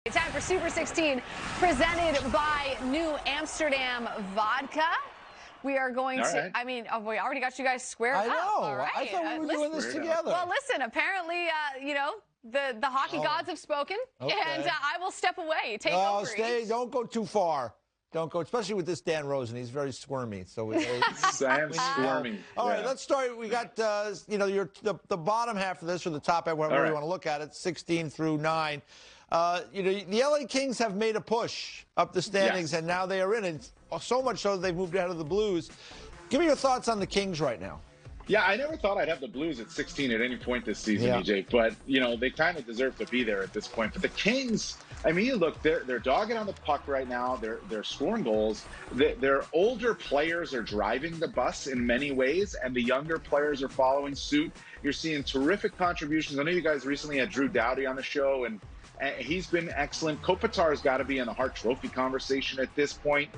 Time for Super 16, presented by New Amsterdam Vodka. We are going to, I mean, we already got you guys squared up. I know. All right. I thought we were doing this together. Well, listen, apparently, you know, the hockey gods have spoken, and I will step away. Take over. Stay. Don't go too far. Don't go, especially with this Dan Rosen. He's very squirmy. So Sam squirmy. All right, let's start. We got, you know, the bottom half of this, or the top half, whatever you want to look at it, 16 through 9. You know, the LA Kings have made a push up the standings, and now they are in it. So much so that they've moved ahead of the Blues. Give me your thoughts on the Kings right now. Yeah, I never thought I'd have the Blues at 16 at any point this season, EJ. But, you know, they kind of deserve to be there at this point. But the Kings, I mean, you look, they're dogging on the puck right now. They're scoring goals. Their older players are driving the bus in many ways, and the younger players are following suit. You're seeing terrific contributions. I know you guys recently had Drew Doughty on the show, and he's been excellent. Kopitar's got to be in the Hart Trophy conversation at this point.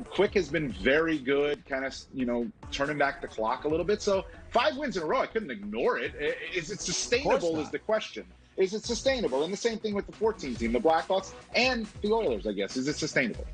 Quick has been very good, kind of, you know, turning back the clock a little bit. So 5 wins in a row, I couldn't ignore it. Is it sustainable is the question. Is it sustainable? And the same thing with the 14 team, the Blackhawks and the Oilers, I guess. Is it sustainable?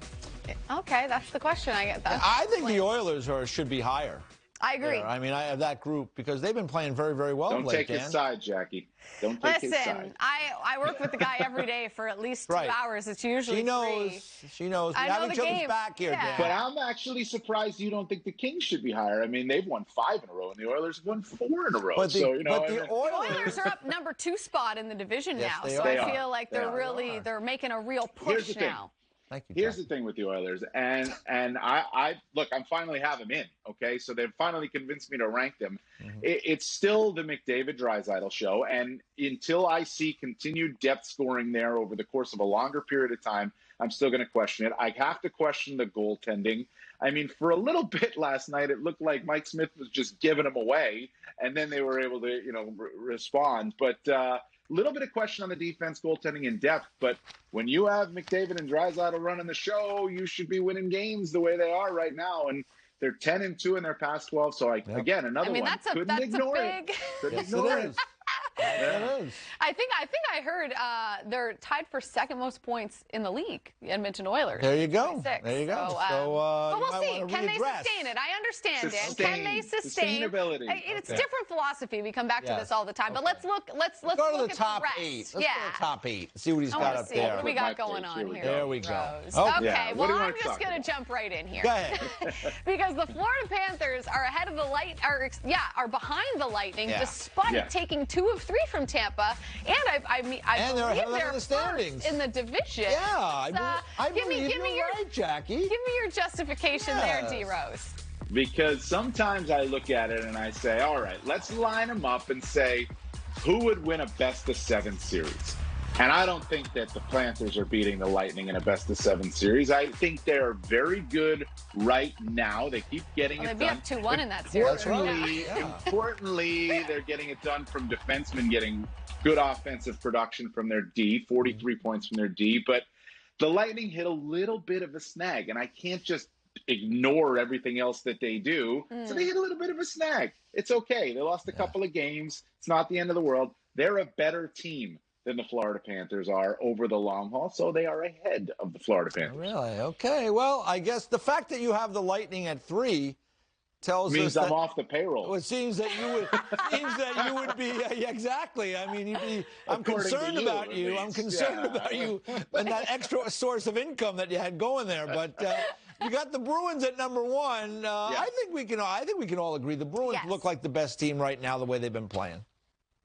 Okay, that's the question. I think the Oilers should be higher. I agree. Yeah, I mean, I have that group because they've been playing very, very well. Don't take his side, Jackie. Don't take his side. Listen, I work with the guy every day for at least 2 hours. It's usually She knows. We have each other's back here, Dan. But I'm actually surprised you don't think the Kings should be higher. I mean, they've won 5 in a row, and the Oilers have won 4 in a row. But so, you know, the Oilers are up number 2 spot in the division now. So I feel like they're making a real push now. Thank you, Here's the thing with the Oilers, and I look, I'm finally have them in, okay? So they've finally convinced me to rank them. It's still the McDavid-Draisaitl show, and until I see continued depth scoring there over the course of a longer period of time, I'm still going to question it. I have to question the goaltending. I mean, for a little bit last night, it looked like Mike Smith was just giving them away, and then they were able to, you know, respond. But little bit of question on the defense, goaltending, and depth. But when you have McDavid and Draisaitl running the show, you should be winning games the way they are right now. And they're 10-2 in their past 12. So again, another one. Couldn't ignore it. Couldn't ignore it. I think I heard they're tied for second most points in the league, the Edmonton Oilers. There you go. There you go. So, but we'll see. Can they sustain it? I understand, Dan. Can they sustain? Sustainability. It's different philosophy. We come back to this all the time. But let's look. Let's go to the top 8. Let's go to the top 8. See what he's got up there. What do we got going on here? There we go. Okay. Well, I'm just going to jump right in here. Go ahead. Because the Florida Panthers are ahead of the are behind the Lightning, despite taking 2 of 3 from Tampa, and I believe they're first in the division. Yeah, I believe you're right, Jackie. Give me your justification there, D. Rose. Because sometimes I look at it and I say, all right, let's line them up and say, who would win a best-of-7 series? And I don't think that the Panthers are beating the Lightning in a best-of-7 series. I think they're very good right now. They keep getting it done. They'd be up 2-1 in that series. Importantly, they're getting it done from defensemen getting good offensive production from their D, 43 points from their D. But the Lightning hit a little bit of a snag, and I can't just ignore everything else that they do. So they hit a little bit of a snag. It's okay. They lost a couple of games. It's not the end of the world. They're a better team than the Florida Panthers are over the long haul, so they are ahead of the Florida Panthers. Really? Okay. Well, I guess the fact that you have the Lightning at 3 tells means us I'm off the payroll. Well, it seems that you would be exactly. I mean, I'm concerned about you. I'm concerned about you and that extra source of income that you had going there. But you got the Bruins at number 1. I think we can all agree the Bruins look like the best team right now the way they've been playing.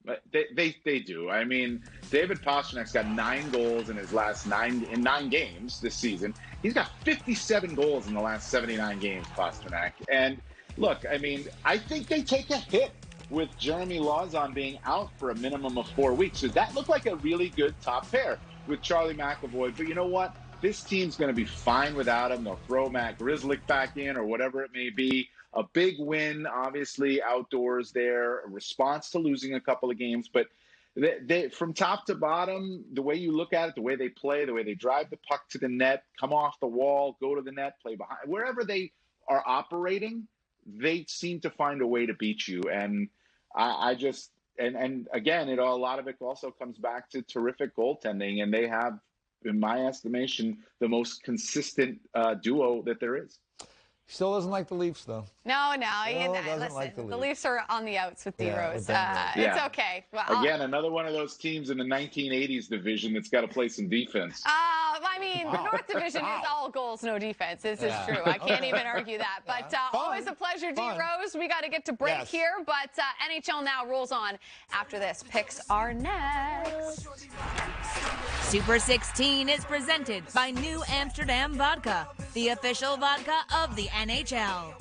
But they do. I mean, David Pasternak's got 9 goals in his last 9 games this season. He's got 57 goals in the last 79 games, Pasternak. And look, I mean, I think they take a hit with Jeremy Lauzon being out for a minimum of 4 weeks. So that looked like a really good top pair with Charlie McAvoy. But you know what? This team's going to be fine without him. They'll throw Matt Grzelcyk back in or whatever it may be. A big win, obviously, outdoors there, a response to losing a couple of games. But they, from top to bottom, the way you look at it, the way they play, the way they drive the puck to the net, come off the wall, go to the net, play behind, wherever they are operating, they seem to find a way to beat you. And I just, and again, a lot of it also comes back to terrific goaltending, and they have in my estimation, the most consistent duo that there is. Still doesn't like the Leafs, though. No. Listen, Like the Leafs are on the outs with D-Rose. It's okay. Well, again, another one of those teams in the 1980s division that's got to play some defense. I mean, the North Division is all goals, no defense. This is true. I can't even argue that. But always a pleasure, D-Rose. We got to get to break here, but NHL Now rolls on after this. Picks are next. Super 16 is presented by New Amsterdam Vodka, the official vodka of the NHL.